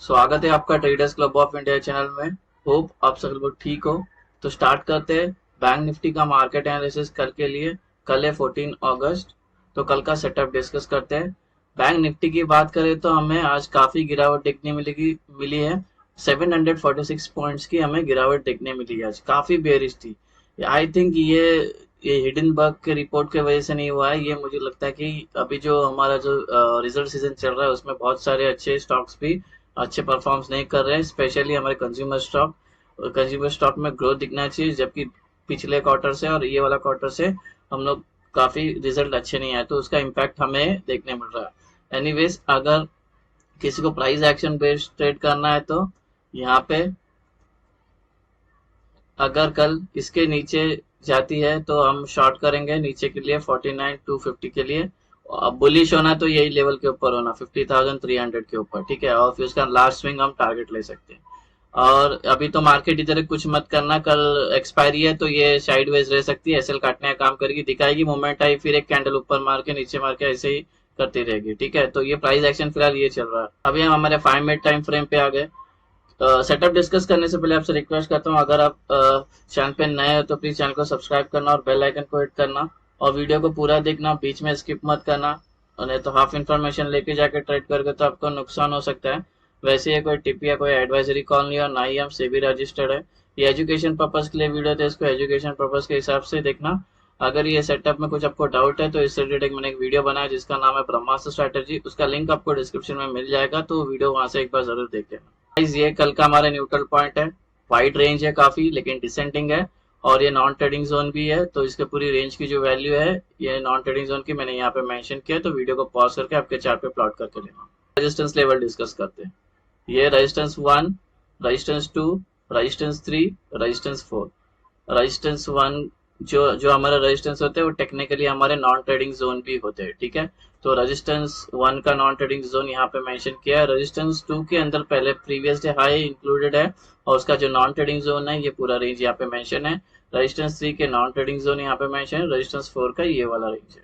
स्वागत है आपका traders club of India channel में। होप आप सब लोग ठीक हो। तो स्टार्ट करते हैं बैंक निफ्टी का मार्केट एनालिसिस कल के लिए। कल है 14 अगस्त। तो कल का सेटअप डिस्कस करते हैं। बैंक निफ्टी की बात करें तो हमें आज काफी गिरावट देखने मिली है। 746 पॉइंट्स की हमें गिरावट देखने मिली है। आज काफी बेरिश थी। आई थिंक ये हिडनबर्ग के रिपोर्ट की वजह से नहीं हुआ है। ये मुझे लगता है कि अभी जो हमारा जो रिजल्ट सीजन चल रहा है उसमें बहुत सारे अच्छे स्टॉक्स भी अच्छे परफॉर्म्स नहीं कर रहे हैं, स्पेशली हमारे कंज्यूमर स्टॉक में ग्रोथ दिखना चाहिए, जबकि पिछले क्वार्टर से और ये वाला क्वार्टर से हम लोग काफी रिजल्ट अच्छे नहीं आए, तो उसका इम्पैक्ट हमें देखने मिल रहा है। एनीवेज, अगर किसी को प्राइस एक्शन बेस्ड ट्रेड करना है तो यहाँ पे अगर कल इसके नीचे जाती है तो हम शॉर्ट करेंगे नीचे के लिए 49,250 के लिए। बुलिश होना तो यही लेवल के ऊपर होना 50,300 के ऊपर, ठीक है। और फिर उसका लास्ट स्विंग हम टारगेट ले सकते हैं। और अभी तो मार्केट इधर कुछ मत करना, कल एक्सपायरी है तो ये साइडवेज रह सकती है, एसएल काटने का काम करेगी, दिखाएगी मूवमेंट आई, फिर एक कैंडल ऊपर मार के नीचे मार के ऐसे ही करती रहेगी, ठीक है। तो ये प्राइस एक्शन फिलहाल ये चल रहा है। अभी हम हमारे 5 मिनट टाइम फ्रेम पे आ गए। सेटअप डिस्कस करने से पहले आपसे रिक्वेस्ट करता हूँ, अगर आप चैनल पे नए हो तो प्लीज चैनल को सब्सक्राइब करना और बेल आइकन को हिट करना, और वीडियो को पूरा देखना, बीच में स्किप मत करना, और नहीं तो हाफ इन्फॉर्मेशन लेके जाके ट्रेड करके तो आपको नुकसान हो सकता है। वैसे ये कोई टिप या कोई एडवाइजरी कॉल नहीं, और ना ही हम सेबी रजिस्टर्ड है। ये एजुकेशन पर्पज के लिए वीडियो थे, इसको एजुकेशन पर्पज के हिसाब से देखना। अगर ये सेटअप में कुछ आपको डाउट है तो इससे रिलेटेड मैंने एक वीडियो बनाया जिसका नाम है ब्रह्मास्त्र स्ट्रैटेजी, उसका लिंक आपको डिस्क्रिप्शन में मिल जाएगा, तो वीडियो वहां से एक बार जरूर देख लेना। गाइस, ये कल का हमारा न्यूट्रल पॉइंट है। वाइड रेंज है काफी, लेकिन डिसेंडिंग है, और ये नॉन ट्रेडिंग जोन भी है, तो इसके पूरी रेंज की जो वैल्यू है ये नॉन ट्रेडिंग जोन की मैंने यहाँ पे मेंशन किया, तो वीडियो को पॉज करके आपके चार्ट पे प्लॉट करके लेना। रेजिस्टेंस लेवल डिस्कस करते हैं। ये resistance 1, resistance 2, resistance 3, resistance 4। Resistance 1 जो जो हमारे रेजिस्टेंस होते हैं वो टेक्निकली हमारे नॉन ट्रेडिंग जोन भी होते हैं, ठीक है। तो रेजिस्टेंस 1 का नॉन ट्रेडिंग जोन यहाँ पे मेंशन किया है। रेजिस्टेंस 2 के अंदर पहले प्रीवियस डे हाई इंक्लूडेड है, और उसका जो नॉन ट्रेडिंग जोन है ये पूरा रेंज यहाँ पे मेंशन है। रेजिस्टेंस 3 के नॉन ट्रेडिंग जोन यहाँ पे मेंशन है। रेजिस्टेंस 4 का ये वाला रेंज है।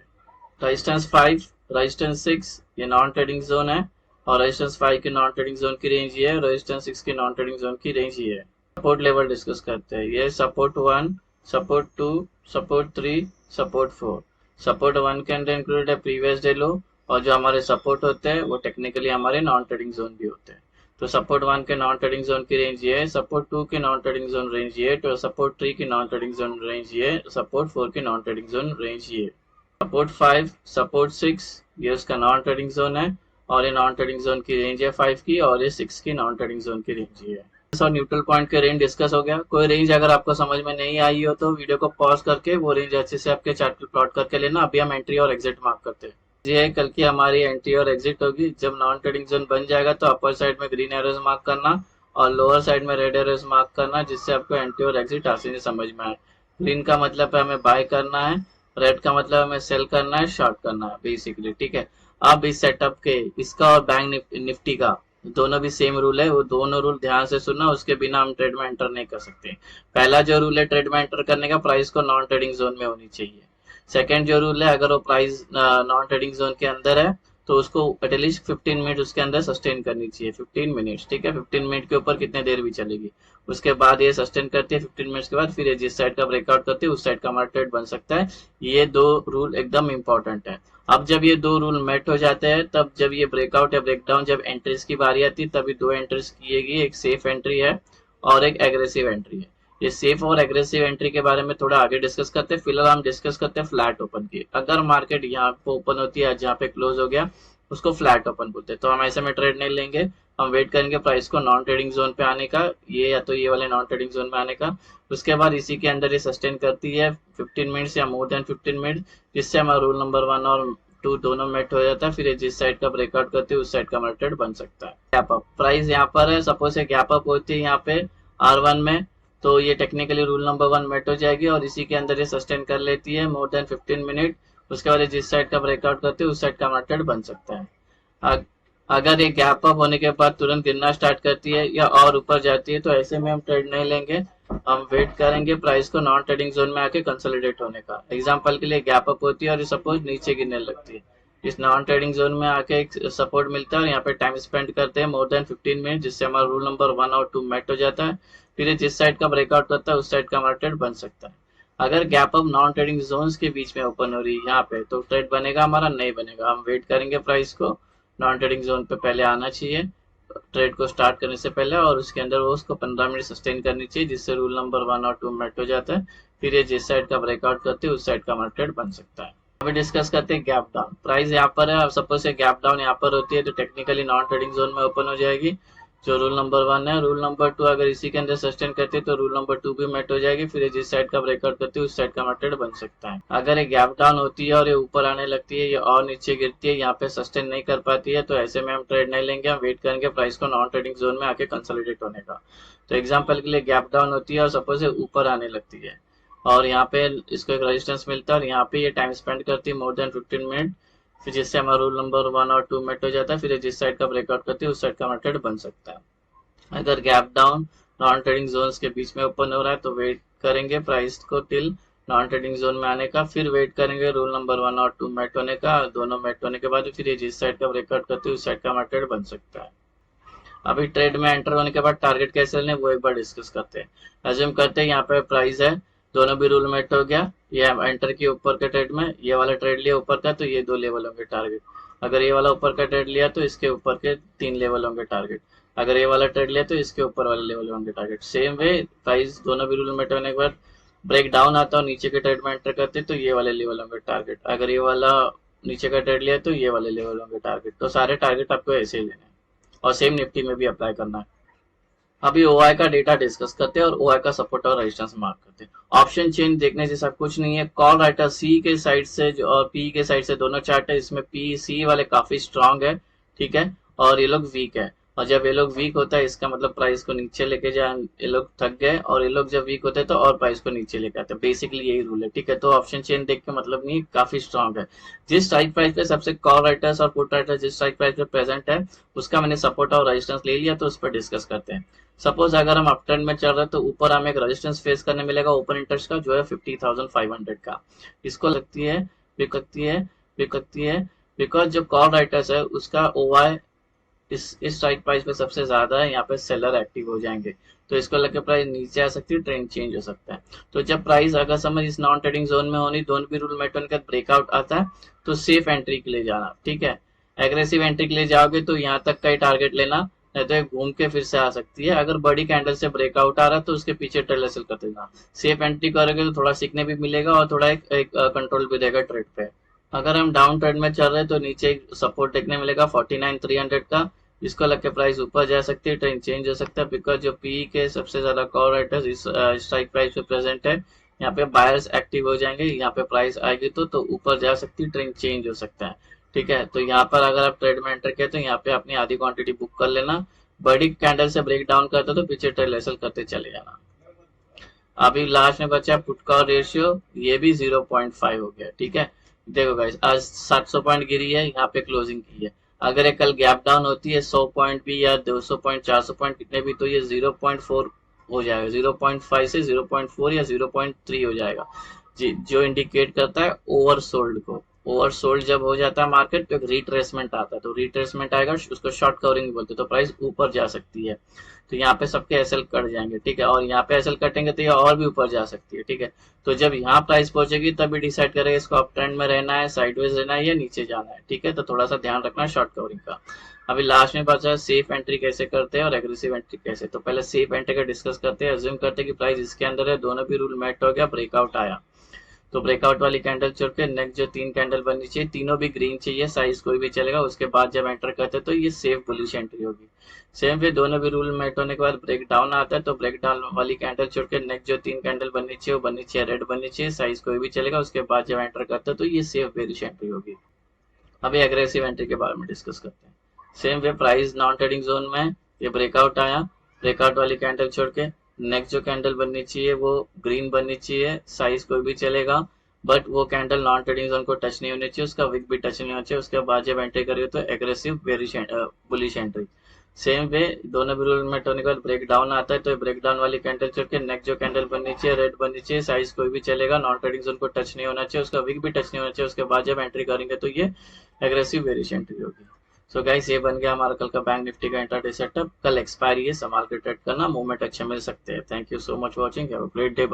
रेजिस्टेंस 5, रेजिस्टेंस 6 ये नॉन ट्रेडिंग जोन है, और रेजिस्टेंस 5 के नॉन ट्रेडिंग जोन की रेंज ये है। रेजिस्टेंस 6 के नॉन ट्रेडिंग जोन की रेंज ये है। सपोर्ट लेवल डिस्कस करते हैं। ये support 1, support 2, support 3, support 4। Support 1 के अंदर इंक्लूडेड है प्रीवियस डे लो, और जो हमारे सपोर्ट होते हैं वो टेक्निकली हमारे नॉन ट्रेडिंग जोन भी होते हैं। तो सपोर्ट 1 के नॉन ट्रेडिंग जोन की रेंज ये है, सपोर्ट 2 के नॉन ट्रेडिंग जोन रेंज ये है, तो सपोर्ट 3 की नॉन ट्रेडिंग जोन रेंज ये है, सपोर्ट 4 की नॉन ट्रेडिंग जोन रेंज ये है। सपोर्ट 5, सपोर्ट 6 ये उसका नॉन ट्रेडिंग जोन है, और ये नॉन ट्रेडिंग जोन की रेंज है 5 की, और ये 6 की नॉन ट्रेडिंग जोन की रेंज ये है। और न्यूट्रल पॉइंट के रेंज डिस्कस हो गया। कोई रेंज अगर आपको समझ में नहीं आई हो तो वीडियो को पॉज करके वो रेंज अच्छे से आपके चार्ट पे प्लॉट करके लेना। अभी हम एंट्री और एग्जिट मार्क करते हैं। ये कल की हमारी एंट्री और एग्जिट होगी। जब नॉन ट्रेडिंग जोन बन जाएगा तो अपर साइड में ग्रीन एरोज मार्क करना, और लोअर साइड में रेड एरोज मार्क करना, जिससे आपको एंट्री और एग्जिट आसानी से समझ में आए। ग्रीन का मतलब है हमें बाय करना है, रेड का मतलब हमें सेल करना है, शॉर्ट करना है बेसिकली, ठीक है। अब इस सेटअप के इसका और बैंक निफ्टी का दोनों भी सेम रूल है, वो दोनों रूल ध्यान से सुनना, उसके बिना हम ट्रेड में एंटर नहीं कर सकते। पहला जो रूल है ट्रेड में एंटर करने का, प्राइस को नॉन ट्रेडिंग जोन में होनी चाहिए। सेकंड जो रूल है, अगर वो प्राइस नॉन ट्रेडिंग जोन के अंदर है तो उसको एटलीस्ट 15 मिनट उसके अंदर सस्टेन करनी चाहिए। 15 मिनट्स, ठीक है। 15 मिनट के ऊपर कितने देर भी चलेगी, उसके बाद ये सस्टेन करती है। 15 मिनट्स के बाद फिर ये जिस साइड का ब्रेकआउट करती है उस साइड का हमारा ट्रेड बन सकता है। ये दो रूल एकदम इंपॉर्टेंट है। अब जब ये दो रूल मेट हो जाते हैं, तब जब ये ब्रेकआउट या ब्रेकडाउन, जब एंट्रीज की बारी आती है, तभी दो एंट्रीज किएगी। एक सेफ एंट्री है और एक एग्रेसिव एंट्री है। ये सेफ और एग्रेसिव एंट्री के बारे में थोड़ा आगे डिस्कस करते हैं। फिलहाल हम डिस्कस करते हैं फ्लैट ओपन की। अगर मार्केट यहाँ पे ओपन होती है, जहाँ पे क्लोज हो गया, उसको फ्लैट ओपन बोलते हैं। तो हम ऐसे में ट्रेड नहीं लेंगे, हम वेट करेंगे प्राइस को नॉन ट्रेडिंग जोन पे आने का, ये या तो ये वाले नॉन ट्रेडिंग जोन में आने का। उसके बाद इसी के अंदर ये सस्टेन करती है 15 मिनट्स या मोर देन 15 मिनट, जिससे हमारा रूल नंबर 1 और 2 दोनों मेट हो जाता है। फिर ये जिस साइड का ब्रेकआउट करते हैं उस साइड का हमारा ट्रेड बन सकता है। गैप अप प्राइस यहाँ पर है, सपोज ये गैप अप होती है यहाँ पे R1 में, तो ये टेक्निकली रूल नंबर 1 मेट हो जाएगी, और इसी के अंदर ये सस्टेन कर लेती है मोर देन 15 मिनट। उसके बाद जिस साइड का ब्रेकआउट करते हैं उस साइड का हमारा ट्रेड बन सकता है। अगर ये गैप अप होने के बाद तुरंत गिरना स्टार्ट करती है या और ऊपर जाती है, तो ऐसे में हम ट्रेड नहीं लेंगे। हम वेट करेंगे प्राइस को नॉन ट्रेडिंग जोन में आके कंसोलिडेट होने का। एग्जांपल के लिए गैप अप होती है और सपोज नीचे गिरने लगती है, इस नॉन ट्रेडिंग जोन में आके एक सपोर्ट मिलता है और यहाँ पे टाइम स्पेंड करते हैं मोर देन 15 मिनट, जिससे हमारा रूल नंबर 1 और 2 मेट हो जाता है। फिर ये जिस साइड का ब्रेकआउट करता है उस साइड का हमारा ट्रेड बन सकता है। अगर gap up non trading zones के बीच में ओपन हो रही है यहाँ पे, तो ट्रेड बनेगा हमारा, नहीं बनेगा। हम वेट करेंगे प्राइस को नॉन ट्रेडिंग जोन पे पहले आना चाहिए ट्रेड को स्टार्ट करने से पहले, और उसके अंदर वो उसको 15 मिनट सस्टेन करनी चाहिए, जिससे रूल नंबर 1 और 2 मेट हो जाता है। फिर ये जिस साइड का ब्रेकआउट करते हैं उस साइड का हमारा ट्रेड बन सकता है। अभी डिस्कस करते हैं गैप डाउन। प्राइस यहाँ पर है, अब सपोज गैप डाउन यहाँ पर होती है तो टेक्निकली नॉन ट्रेडिंग जोन में ओपन हो जाएगी, जो रूल नंबर 1 है। रूल नंबर 2 अगर इसी के अंदर सस्टेन करती है तो रूल नंबर 2 भी मेट हो जाएगी, फिर जिस साइड का ब्रेकआउट करती है उस साइड का ट्रेड बन सकता है। अगर ये गैप डाउन होती है और ये ऊपर आने लगती है, ये और नीचे गिरती है, यहाँ पे सस्टेन नहीं कर पाती है, तो ऐसे में हम ट्रेड नहीं लेंगे, हम वेट करेंगे प्राइस को नॉन ट्रेडिंग जोन में आके कंसोलिडेट होने का। तो एग्जाम्पल के लिए गैप डाउन होती है और सपोज ऊपर आने लगती है और यहाँ पे इसको एक रेजिस्टेंस मिलता है और यहाँ पे ये टाइम स्पेंड करती है मोर देन 15 मिनट, फिर जिससे हमारा रूल नंबर 1 और 2 मेट हो जाता है, फिर जिस साइड का ब्रेकआउट करती है उस साइड का ट्रेड बन सकता है। अगर gap down non trading zones के बीच में ओपन हो रहा है तो वेट करेंगे प्राइस को टिल नॉन ट्रेडिंग जोन में आने का, फिर वेट करेंगे रूल नंबर 1 और 2 मेट होने का। दोनों मेट होने के बाद फिर ये जिस साइड का ब्रेकआउट करती है उस साइड का ट्रेड बन सकता है। अभी ट्रेड में एंटर होने के बाद टारगेट कैसे लेने वो एक बार डिस्कस करते हैं। अज्यूम करते हैं यहाँ पे प्राइस है, दोनों भी रूल मेट हो गया, ये एंटर किया ऊपर के ट्रेड में, ये वाला ट्रेड लिया ऊपर का, तो ये 2 लेवल होंगे टारगेट। अगर ये वाला ऊपर का ट्रेड लिया तो इसके ऊपर के 3 लेवल होंगे टारगेट। अगर ये वाला ट्रेड लिया तो इसके ऊपर वाले लेवल होंगे टारगेट। सेम वे प्राइस दोनों भी रूल मेट होने के बाद ब्रेक डाउन आता है नीचे के ट्रेड में एंटर करते तो ये वाले लेवल होंगे टारगेट। अगर ये वाला नीचे का ट्रेड लिया तो ये वाले लेवल होंगे टारगेट। तो सारे टारगेट आपको ऐसे ही लेने हैं और सेम निफ्टी में भी अप्लाई करना है। अभी ओआई का डेटा डिस्कस करते हैं और ओआई का सपोर्ट और रेजिस्टेंस मार्क करते हैं। ऑप्शन चेन देखने जैसा कुछ नहीं है। कॉल राइटर सी के साइड से जो और पी के साइड से दोनों चार्ट है, इसमें पी सी वाले काफी स्ट्रांग है, ठीक है, और ये लोग वीक है। और जब ये लोग वीक होता है इसका मतलब प्राइस को नीचे लेके जाए, ये लोग थक गए, और ये लोग जब वीक होते हैं तो और प्राइस को नीचे लेके आते हैं। बेसिकली यही रूल है, ठीक है। तो ऑप्शन चेन देख के मतलब नहीं, काफी स्ट्रांग है। जिस स्ट्राइक प्राइस पे सबसे कॉल राइटर्स और पुट राइटर्स जिस स्ट्राइक प्राइस पे प्रेजेंट है उसका मैंने सपोर्ट और रेजिस्टेंस ले लिया, तो उस पर डिस्कस करते हैं। सपोज अगर हम अप ट्रेंड में चल रहे हैं तो ऊपर हमें एक रेजिस्टेंस फेस करने मिलेगा ओपन इंटरेस्ट का, जो है 50,500 का। इसको लगती है बिकती है बिकॉज जो कॉल राइटर्स है उसका ओवाई इस स्ट्राइक प्राइस पे सबसे ज्यादा है, यहाँ पे सेलर एक्टिव हो जाएंगे, तो इसको लेकर प्राइस नीचे आ सकती है, ट्रेंड चेंज हो सकता है। तो जब प्राइस अगर समझ इस नॉन ट्रेडिंग जोन में होनी, दोनों भी रूल मेट होने ब्रेकआउट आता है तो सेफ एंट्री के लिए जाना, ठीक है। एग्रेसिव एंट्री के लिए जाओगे तो यहाँ तक का ही टारगेट लेना, नहीं तो घूम के फिर से आ सकती है। अगर बड़ी कैंडल से ब्रेकआउट आ रहा है तो उसके पीछे ट्रेड सेल कर देना। सेफ एंट्री करोगे तो थोड़ा सीखने भी मिलेगा और थोड़ा एक कंट्रोल भी देगा ट्रेड पे। अगर हम डाउन ट्रेंड में चल रहे हैं तो नीचे सपोर्ट देखने मिलेगा 49,300 का, इसको लग के प्राइस ऊपर जा सकती है, ट्रेंड चेंज हो सकता है, बिकॉज जो पी के सबसे ज्यादा कॉल राइटर्स इस स्ट्राइक प्राइस पे प्रेजेंट है। यहाँ पे बायर्स एक्टिव हो जाएंगे, यहाँ पे प्राइस आएगी तो ऊपर जा सकती है, ट्रेंड चेंज हो सकता है, ठीक है। तो यहाँ पर अगर आप ट्रेड में एंटर किया तो यहाँ पे अपनी आधी क्वांटिटी बुक कर लेना। बड़ी कैंडल से ब्रेक डाउन करते तो पीछे ट्रेड लेसल करते चले जाना। अभी लास्ट में बचा पुट का रेशियो, ये भी 0.5 हो गया, ठीक है। देखो गाइस आज 700 पॉइंट गिरी है, यहाँ पे क्लोजिंग की है। अगर ये कल गैप डाउन होती है 100 पॉइंट भी या 200 पॉइंट 400 पॉइंट कितने भी, तो ये 0.4 हो जाएगा, 0.5 से 0.4 या 0.3 हो जाएगा जी, जो इंडिकेट करता है ओवरसोल्ड को। ओवरसोल्ड जब हो जाता है मार्केट तो एक रिट्रेसमेंट आता है, तो रिट्रेसमेंट आएगा उसको शॉर्ट कवरिंग बोलते हैं, तो प्राइस ऊपर जा सकती है। तो यहाँ पे सबके एसएल कट जाएंगे, ठीक है, और यहाँ पे एसएल कटेंगे तो ये और भी ऊपर जा सकती है, ठीक है। तो जब यहाँ प्राइस पहुंचेगी तभी डिसाइड करेगा इसको अप ट्रेंड में रहना है, साइडवेज रहना है या नीचे जाना है, ठीक है। तो थोड़ा सा ध्यान रखना शॉर्ट कवरिंग का। अभी लास्ट में बचा है सेफ एंट्री कैसे करते हैं और एग्रेसिव एंट्री कैसे। तो पहले सेफ एंट्री का डिस्कस करते हैं। अज्यूम करते हैं कि प्राइस इसके अंदर है, दोनों भी रूल मेट हो गया, ब्रेकआउट आया, तो ब्रेकआउट वाली कैंडल छोड़ के नेक्स्ट जो 3 कैंडल बननी चाहिए, तीनों भी ग्रीन चाहिए, साइज कोई भी चलेगा, उसके बाद जब एंटर करते हैं तो ये सेफ बुलिश एंट्री होगी। सेम वे दोनों भी रूल मेट होने के बाद ब्रेक डाउन आता है, तो ब्रेक डाउन वाली कैंडल छोड़ के नेक्स्ट जो 3 कैंडल बननी चाहिए वो बननी चाहिए रेड बननी चाहिए, साइज कोई भी चलेगा, उसके बाद जब एंटर करते हैं तो ये सेफ बेरिश एंट्री होगी। अभी एग्रेसिव एंट्री के बारे में डिस्कस करते हैं। Same way price non trading zone में ये ब्रेकआउट आया, ब्रेकआउट वाली कैंडल छोड़ के नेक्स्ट जो कैंडल बननी चाहिए वो ग्रीन बननी चाहिए, साइज कोई भी चलेगा, बट वो कैंडल नॉन ट्रेडिंग जोन को टच नहीं होनी चाहिए, उसका विक भी टच नहीं होना चाहिए। उसके बाद जब एंट्री करिए तो aggressive bearish bullish entry. Same way दोनों भी रूल मेट होने के बाद ब्रेक डाउन आता है, तो ब्रेक डाउन वाली कैंडल छोड़ के नेक्स्ट जो कैंडल बननी चाहिए रेड बननी चाहिए, साइज कोई भी चलेगा, नॉन ट्रेडिंग जोन को टच नहीं होना चाहिए, उसका विक भी टच नहीं होना चाहिए। उसके बाद जब एंट्री करेंगे तो ये एग्रेसिव वेरिएशन एंट्री होगी। सो गाइस ये बन गया हमारा कल का बैंक निफ्टी का इंट्राडे सेटअप। कल एक्सपायरी है, संभाल के ट्रेड करना, मूवमेंट अच्छे मिल सकते हैं। Thank you so much watching, have a great day.